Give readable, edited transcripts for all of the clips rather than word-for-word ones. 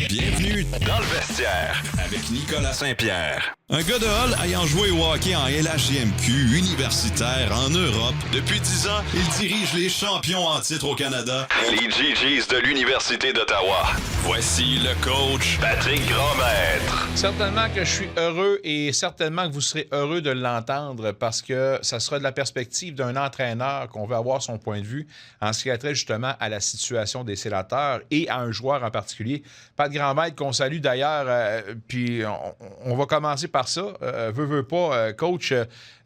Bienvenue dans le vestiaire avec Nicolas Saint-Pierre. Un gars de Hall ayant joué au hockey en LHJMQ universitaire en Europe. Depuis 10 ans, il dirige les champions en titre au Canada, les GGs de l'Université d'Ottawa. Voici le coach Patrick Grandmaître. Certainement que je suis heureux et certainement que vous serez heureux de l'entendre parce que ça sera de la perspective d'un entraîneur qu'on veut avoir son point de vue en ce qui a trait justement à la situation des sénateurs et à un joueur en particulier. Pat Grandmaître, qu'on salue d'ailleurs, puis on va commencer par ça. Veux pas, coach,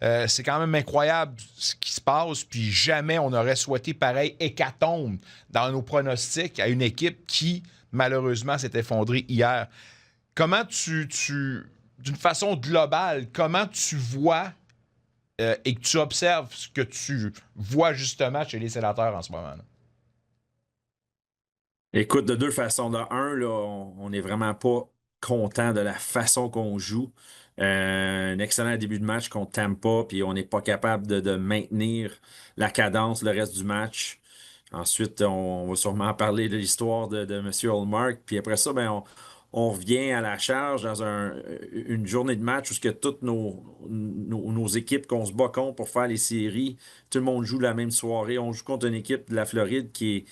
c'est quand même incroyable ce qui se passe, puis jamais on aurait souhaité pareil hécatombe dans nos pronostics à une équipe qui, malheureusement, s'est effondrée hier. Comment d'une façon globale, comment tu vois et que tu observes ce que tu vois justement chez les sénateurs en ce moment-là? Écoute, de deux façons. De un, là, on n'est vraiment pas content de la façon qu'on joue. Un excellent début de match contre Tampa, puis on n'est pas capable de maintenir la cadence le reste du match. Ensuite, on va sûrement parler de l'histoire de M. Hallmark. Puis après ça, on revient à la charge dans une journée de match où toutes nos équipes qu'on se bat contre pour faire les séries, tout le monde joue la même soirée. On joue contre une équipe de la Floride qui est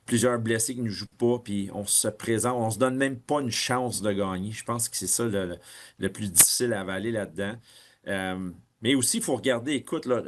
plusieurs blessés qui ne jouent pas, puis on se présente, on se donne même pas une chance de gagner. Je pense que c'est ça le plus difficile à avaler là-dedans. Mais aussi, il faut regarder, écoute, là,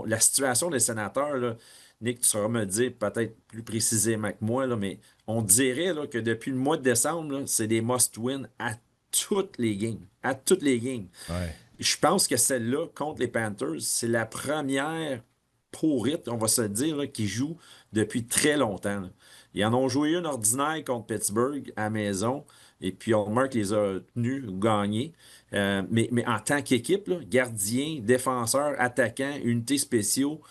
la situation des sénateurs, là, Nick, tu sauras me dire peut-être plus précisément que moi, là, mais on dirait là, que depuis le mois de décembre, là, c'est des must-win à toutes les games. À toutes les games. Ouais. Je pense que celle-là, contre les Panthers, c'est la première pourrite, on va se le dire, là, qui joue depuis très longtemps. Là. Ils en ont joué une ordinaire contre Pittsburgh à la maison, et puis Hallmark les a tenus, gagnés. Mais en tant qu'équipe, là, gardien, défenseur, attaquant, unités spéciaux,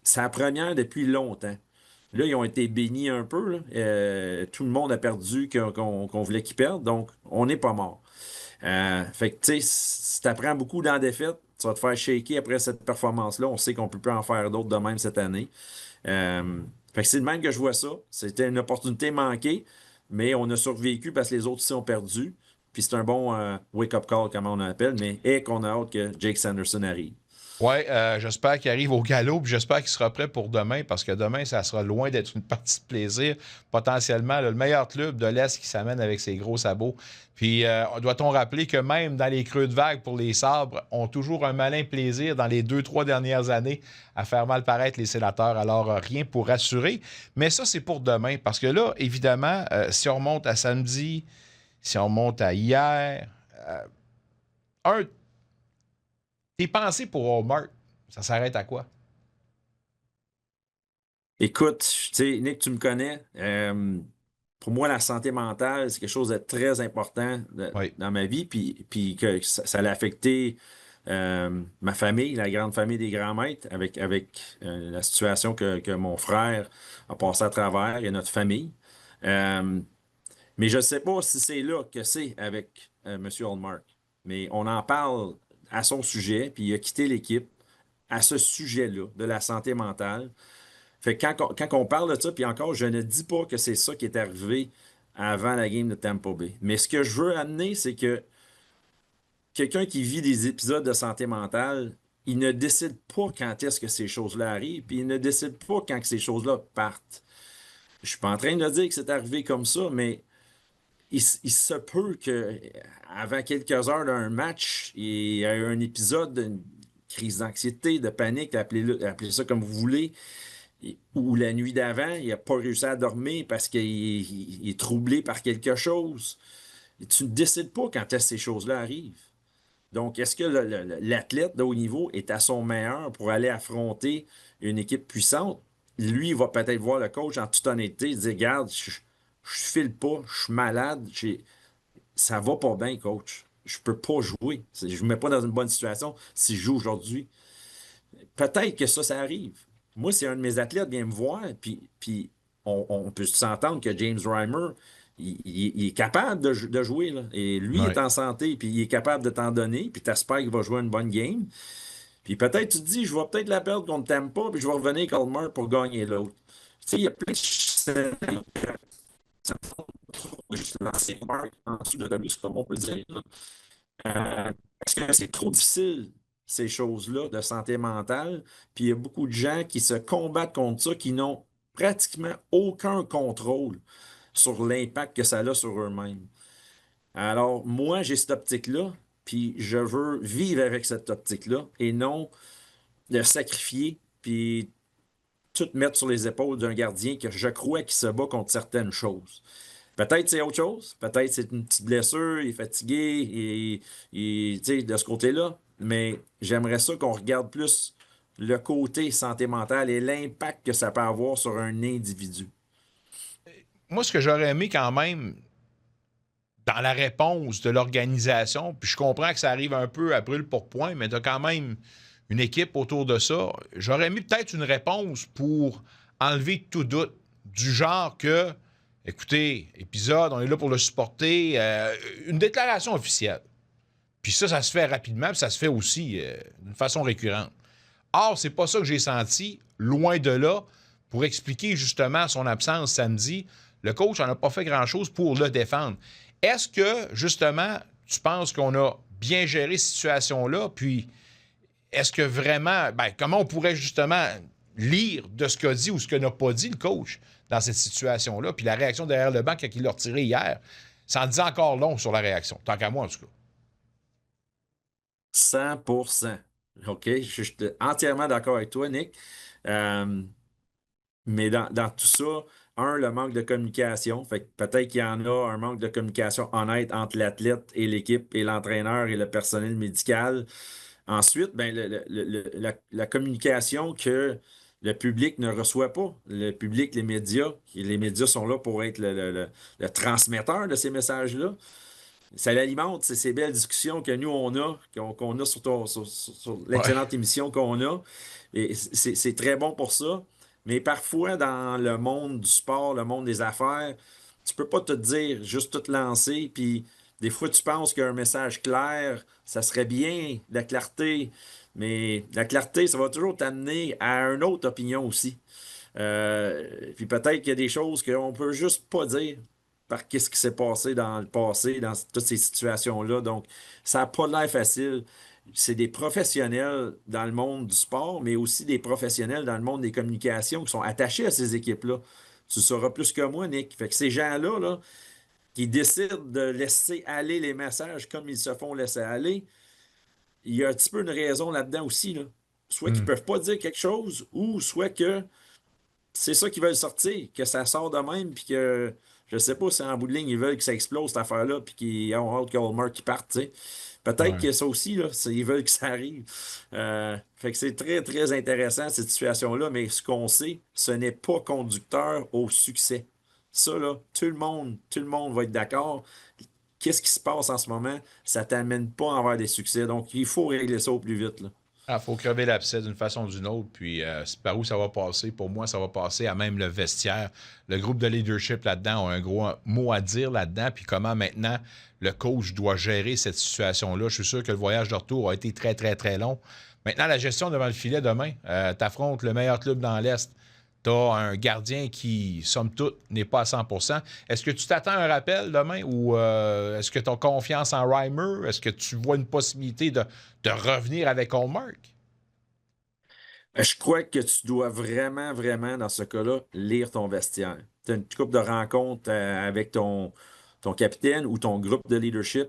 c'est la première depuis longtemps. Là, ils ont été bénis un peu. Là. Tout le monde a perdu qu'on voulait qu'ils perdent, donc on n'est pas mort. Fait que, tu sais, si tu apprends beaucoup dans la défaite, tu vas te faire shaker après cette performance-là. On sait qu'on peut plus en faire d'autres de même cette année. Fait que c'est le même que je vois ça. C'était une opportunité manquée, mais on a survécu parce que les autres aussi ont perdu. Puis c'est un bon wake-up call, comme on appelle, mais et qu'on a hâte que Jake Sanderson arrive. Oui, j'espère qu'il arrive au galop, puis j'espère qu'il sera prêt pour demain, parce que demain, ça sera loin d'être une partie de plaisir. Potentiellement, là, le meilleur club de l'Est qui s'amène avec ses gros sabots. Puis, doit-on rappeler que même dans les creux de vague pour les Sabres, ont toujours un malin plaisir dans les 2-3 dernières années à faire mal paraître les sénateurs. Alors, rien pour rassurer. Mais ça, c'est pour demain, parce que là, évidemment, si on remonte à samedi, si on remonte à hier, tes pensées pour Hallmark, ça s'arrête à quoi? Écoute, tu sais, Nick, tu me connais. Pour moi, la santé mentale, c'est quelque chose de très important Oui. dans ma vie, puis que ça l'a affecté ma famille, la grande famille des grands-maîtres, avec la situation que mon frère a passé à travers et notre famille. Mais je ne sais pas si c'est là que c'est avec M. Hallmark. Mais on en parle à son sujet, puis il a quitté l'équipe à ce sujet-là, de la santé mentale. Fait que quand on parle de ça, puis encore, je ne dis pas que c'est ça qui est arrivé avant la game de Tampa Bay. Mais ce que je veux amener, c'est que quelqu'un qui vit des épisodes de santé mentale, il ne décide pas quand est-ce que ces choses-là arrivent, puis il ne décide pas quand que ces choses-là partent. Je suis pas en train de dire que c'est arrivé comme ça, mais il se peut que avant quelques heures d'un match, il y a eu un épisode d'une crise d'anxiété, de panique, appelez ça comme vous voulez, ou la nuit d'avant, il n'a pas réussi à dormir parce qu'il est troublé par quelque chose. Et tu ne décides pas quand ces choses-là arrivent. Donc, est-ce que l'athlète de haut niveau est à son meilleur pour aller affronter une équipe puissante? Lui, il va peut-être voir le coach en toute honnêteté, il dit, regarde, je file pas, je suis malade, ça va pas bien, coach. Je peux pas jouer. Je ne me mets pas dans une bonne situation si je joue aujourd'hui. Peut-être que ça arrive. Moi, si un de mes athlètes vient me voir, puis on peut s'entendre que James Reimer, il est capable de jouer, là. Et lui, il Ouais. est en santé, puis il est capable de t'en donner, puis tu espères qu'il va jouer une bonne game. Puis peut-être tu te dis, je vais peut-être la perdre contre Tampa, puis je vais revenir avec Hallmark pour gagner l'autre. Tu sais, il y a plein de scénarios. juste lancer Mark en dessous de l'autobus, comme on peut dire. Parce que c'est trop difficile, ces choses-là, de santé mentale. Puis il y a beaucoup de gens qui se combattent contre ça, qui n'ont pratiquement aucun contrôle sur l'impact que ça a sur eux-mêmes. Alors, moi, j'ai cette optique-là, puis je veux vivre avec cette optique-là et non le sacrifier, puis tout mettre sur les épaules d'un gardien que je crois qu'il se bat contre certaines choses. Peut-être c'est autre chose, peut-être c'est une petite blessure, il est fatigué, tu sais, de ce côté-là, mais j'aimerais ça qu'on regarde plus le côté santé mentale et l'impact que ça peut avoir sur un individu. Moi, ce que j'aurais aimé quand même dans la réponse de l'organisation, puis je comprends que ça arrive un peu à brûle pour point, mais tu as quand même une équipe autour de ça. J'aurais mis peut-être une réponse pour enlever tout doute, du genre que, écoutez, épisode, on est là pour le supporter, une déclaration officielle. Puis ça se fait rapidement, puis ça se fait aussi d'une façon récurrente. Or, c'est pas ça que j'ai senti, loin de là, pour expliquer justement son absence samedi. Le coach n'en a pas fait grand-chose pour le défendre. Est-ce que, justement, tu penses qu'on a bien géré cette situation-là? Puis, est-ce que vraiment... comment on pourrait, justement, lire de ce qu'a dit ou ce que n'a pas dit le coach dans cette situation-là? Puis la réaction derrière le banc quand il l'a retiré hier, ça en dit encore long sur la réaction. Tant qu'à moi, en tout cas. 100%. OK? Je suis entièrement d'accord avec toi, Nick. Mais dans tout ça, le manque de communication. Fait que peut-être qu'il y en a un manque de communication honnête entre l'athlète et l'équipe et l'entraîneur et le personnel médical. Ensuite, la communication que le public ne reçoit pas. Le public, les médias sont là pour être le transmetteur de ces messages-là. Ça l'alimente, c'est ces belles discussions que nous, on a sur l'excellente émission qu'on a. Et c'est très bon pour ça. Mais parfois, dans le monde du sport, le monde des affaires, tu peux pas te dire juste tout lancer. Puis des fois, tu penses qu'un message clair, ça serait bien, la clarté. Mais la clarté, ça va toujours t'amener à une autre opinion aussi. Puis peut-être qu'il y a des choses qu'on peut juste pas dire par qu'est-ce qui s'est passé dans le passé, dans toutes ces situations-là. Donc, ça n'a pas l'air facile. C'est des professionnels dans le monde du sport, mais aussi des professionnels dans le monde des communications qui sont attachés à ces équipes-là. Tu le sauras plus que moi, Nick. Fait que ces gens-là, là, qui décident de laisser aller les messages comme ils se font laisser aller, il y a un petit peu une raison là-dedans aussi, là. Soit qu'ils ne peuvent pas dire quelque chose, ou soit que c'est ça qu'ils veulent sortir, que ça sort de même, puis que je sais pas si en bout de ligne, ils veulent que ça explose, cette affaire-là, puis qu'ils ont hâte que Hallmark qui parte, tu sais. Peut-être que ça aussi, là, ils veulent que ça arrive. Fait que c'est très, très intéressant, cette situation-là, mais ce qu'on sait, ce n'est pas conducteur au succès. Ça, là, tout le monde va être d'accord. Qu'est-ce qui se passe en ce moment? Ça t'amène pas à avoir des succès. Donc, il faut régler ça au plus vite, là. Il faut crever l'abcès d'une façon ou d'une autre. Puis, par où ça va passer? Pour moi, ça va passer à même le vestiaire. Le groupe de leadership là-dedans a un gros mot à dire là-dedans. Puis, comment maintenant le coach doit gérer cette situation-là. Je suis sûr que le voyage de retour a été très, très, très long. Maintenant, la gestion devant le filet demain. Tu affrontes le meilleur club dans l'Est. Tu as un gardien qui, somme toute, n'est pas à 100%. Est-ce que tu t'attends à un rappel demain ou est-ce que tu as confiance en Reimer? Est-ce que tu vois une possibilité de revenir avec Hallmark? Je crois que tu dois vraiment, vraiment, dans ce cas-là, lire ton vestiaire. Tu as une couple de rencontres avec ton capitaine ou ton groupe de leadership.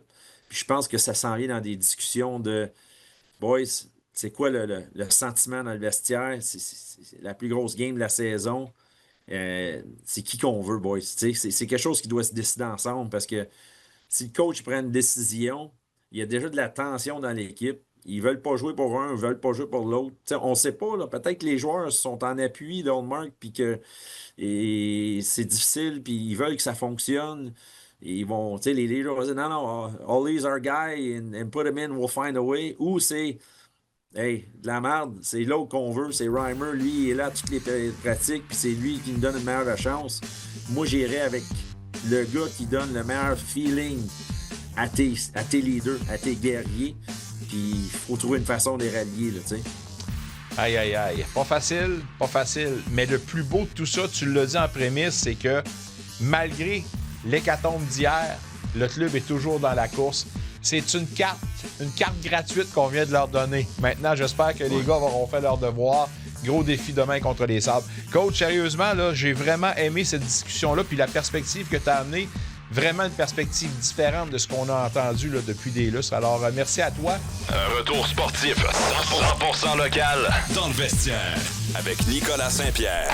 Puis je pense que ça s'en vient dans des discussions de boys, c'est quoi le sentiment dans le vestiaire? C'est la plus grosse game de la saison. C'est qui qu'on veut, boys? C'est quelque chose qui doit se décider ensemble parce que si le coach prend une décision, il y a déjà de la tension dans l'équipe. Ils veulent pas jouer pour un, ils veulent pas jouer pour l'autre. On ne sait pas, là. Peut-être que les joueurs sont en appui d'Hallmark puis que c'est difficile, puis ils veulent que ça fonctionne. Ils vont, tu sais, les leaders vont dire non, all these are guy and put him in, we'll find a way. Ou c'est hey, de la merde, c'est l'autre qu'on veut, c'est Reimer, lui, il est là toutes les pratiques, puis c'est lui qui nous donne une meilleure chance. Moi, j'irais avec le gars qui donne le meilleur feeling à tes leaders, à tes guerriers, puis il faut trouver une façon de les rallier, là, tu sais. Aïe, aïe, aïe. Pas facile, pas facile. Mais le plus beau de tout ça, tu l'as dit en prémisse, c'est que malgré l'hécatombe d'hier, le club est toujours dans la course. C'est une carte gratuite qu'on vient de leur donner. Maintenant, j'espère que les gars auront fait leur devoir. Gros défi demain contre les Sabres. Coach, sérieusement, là, j'ai vraiment aimé cette discussion-là, puis la perspective que tu as amenée, vraiment une perspective différente de ce qu'on a entendu là, depuis des lustres. Alors, merci à toi. Un retour sportif 100% local dans le vestiaire avec Nicolas Saint-Pierre.